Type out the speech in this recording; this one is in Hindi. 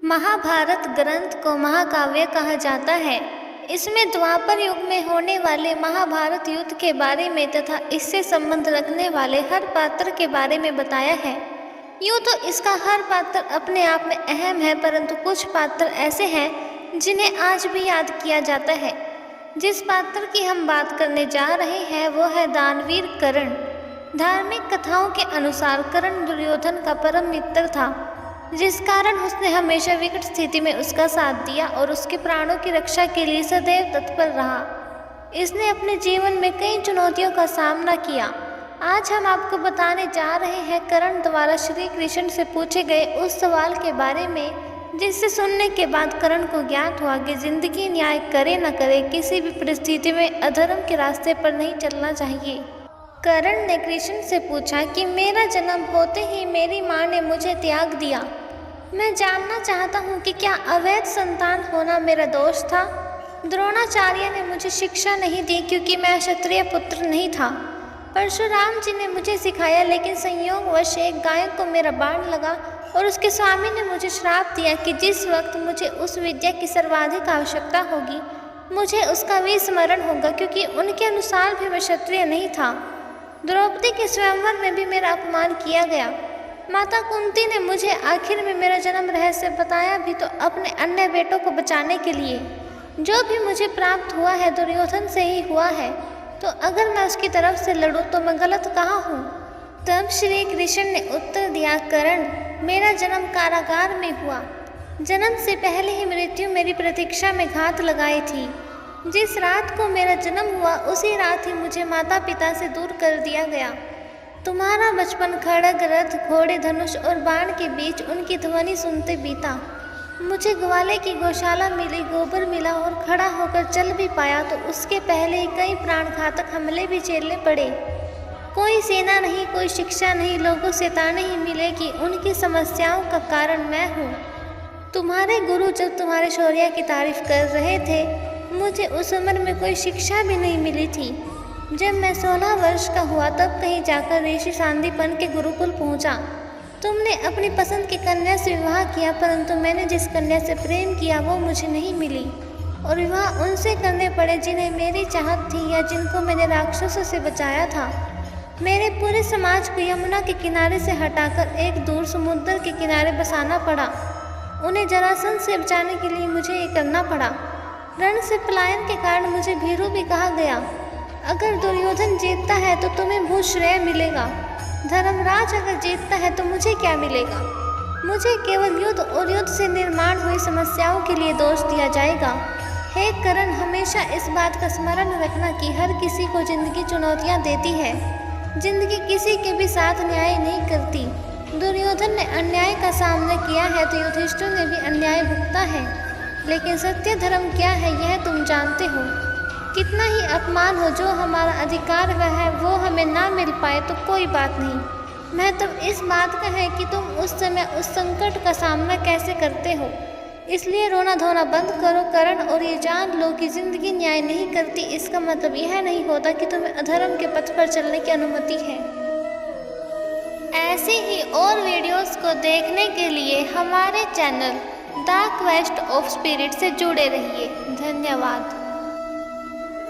महाभारत ग्रंथ को महाकाव्य कहा जाता है। इसमें द्वापर युग में होने वाले महाभारत युद्ध के बारे में तथा इससे संबंध रखने वाले हर पात्र के बारे में बताया है। यूँ तो इसका हर पात्र अपने आप में अहम है, परंतु कुछ पात्र ऐसे हैं जिन्हें आज भी याद किया जाता है। जिस पात्र की हम बात करने जा रहे हैं वो है दानवीर कर्ण। धार्मिक कथाओं के अनुसार कर्ण दुर्योधन का परम मित्र था, जिस कारण उसने हमेशा विकट स्थिति में उसका साथ दिया और उसके प्राणों की रक्षा के लिए सदैव तत्पर रहा। इसने अपने जीवन में कई चुनौतियों का सामना किया। आज हम आपको बताने जा रहे हैं कर्ण द्वारा श्री कृष्ण से पूछे गए उस सवाल के बारे में, जिससे सुनने के बाद कर्ण को ज्ञात हुआ कि जिंदगी न्याय करे न करे किसी भी परिस्थिति में अधर्म के रास्ते पर नहीं चलना चाहिए। कर्ण ने कृष्ण से पूछा कि मेरा जन्म होते ही मेरी माँ ने मुझे त्याग दिया। मैं जानना चाहता हूँ कि क्या अवैध संतान होना मेरा दोष था? द्रोणाचार्य ने मुझे शिक्षा नहीं दी क्योंकि मैं क्षत्रिय पुत्र नहीं था। परशुराम जी ने मुझे सिखाया, लेकिन संयोगवश एक गाय को मेरा बाण लगा और उसके स्वामी ने मुझे श्राप दिया कि जिस वक्त मुझे उस विद्या की सर्वाधिक आवश्यकता होगी मुझे उसका विस्मरण होगा, क्योंकि उनके अनुसार भी मैं क्षत्रिय नहीं था। द्रौपदी के स्वयंवर में भी मेरा अपमान किया गया। माता कुंती ने मुझे आखिर में मेरा जन्म रहस्य बताया भी तो अपने अन्य बेटों को बचाने के लिए। जो भी मुझे प्राप्त हुआ है दुर्योधन से ही हुआ है, तो अगर मैं उसकी तरफ से लड़ूं तो मैं गलत कहाँ हूँ? तब श्री कृष्ण ने उत्तर दिया, कर्ण मेरा जन्म कारागार में हुआ। जन्म से पहले ही मृत्यु मेरी प्रतीक्षा में घात लगाई थी। जिस रात को मेरा जन्म हुआ उसी रात ही मुझे माता पिता से दूर कर दिया गया। तुम्हारा बचपन खड्ग रथ घोड़े धनुष और बाण के बीच उनकी ध्वनि सुनते बीता। मुझे ग्वाले की गौशाला मिली, गोबर मिला और खड़ा होकर चल भी पाया, तो उसके पहले ही कई प्राणघातक हमले भी झेलने पड़े। कोई सेना नहीं, कोई शिक्षा नहीं, लोगों से ताने ही मिले कि उनकी समस्याओं का कारण मैं हूँ। तुम्हारे गुरु जब तुम्हारे शौर्य की तारीफ कर रहे थे, मुझे उस उम्र में कोई शिक्षा भी नहीं मिली थी। जब मैं 16 वर्ष का हुआ तब कहीं जाकर ऋषि सांदीपन के गुरुकुल पहुंचा। तुमने अपनी पसंद की कन्या से विवाह किया, परंतु मैंने जिस कन्या से प्रेम किया वो मुझे नहीं मिली और विवाह उनसे करने पड़े जिन्हें मेरी चाहत थी या जिनको मैंने राक्षसों से बचाया था। मेरे पूरे समाज को यमुना के किनारे से हटाकर एक दूर समुद्र के किनारे बसाना पड़ा। उन्हें जरासंध से बचाने के लिए मुझे ये करना पड़ा। रण से पलायन के कारण मुझे भीरू भी कहा गया। अगर दुर्योधन जीतता है तो तुम्हें भूश्रेय मिलेगा। धर्मराज अगर जीतता है तो मुझे क्या मिलेगा? मुझे केवल युद्ध और युद्ध से निर्माण हुई समस्याओं के लिए दोष दिया जाएगा। हे कर्ण, हमेशा इस बात का स्मरण रखना कि हर किसी को जिंदगी चुनौतियाँ देती है। जिंदगी किसी के भी साथ न्याय नहीं करती। दुर्योधन ने अन्याय का सामना किया है तो युधिष्ठिर ने भी अन्याय भुगता है, लेकिन सत्य धर्म क्या है यह तुम जानते हो। कितना ही अपमान हो, जो हमारा अधिकार वह है वो हमें ना मिल पाए तो कोई बात नहीं। महत्व इस बात का है कि तुम उस समय उस संकट का सामना कैसे करते हो। इसलिए रोना धोना बंद करो कर्ण, और ये जान लो कि जिंदगी न्याय नहीं करती। इसका मतलब यह नहीं होता कि तुम्हें अधर्म के पथ पर चलने की अनुमति है। ऐसे ही और वीडियोस को देखने के लिए हमारे channel the quest of spirit से जुड़े रहिए। धन्यवाद।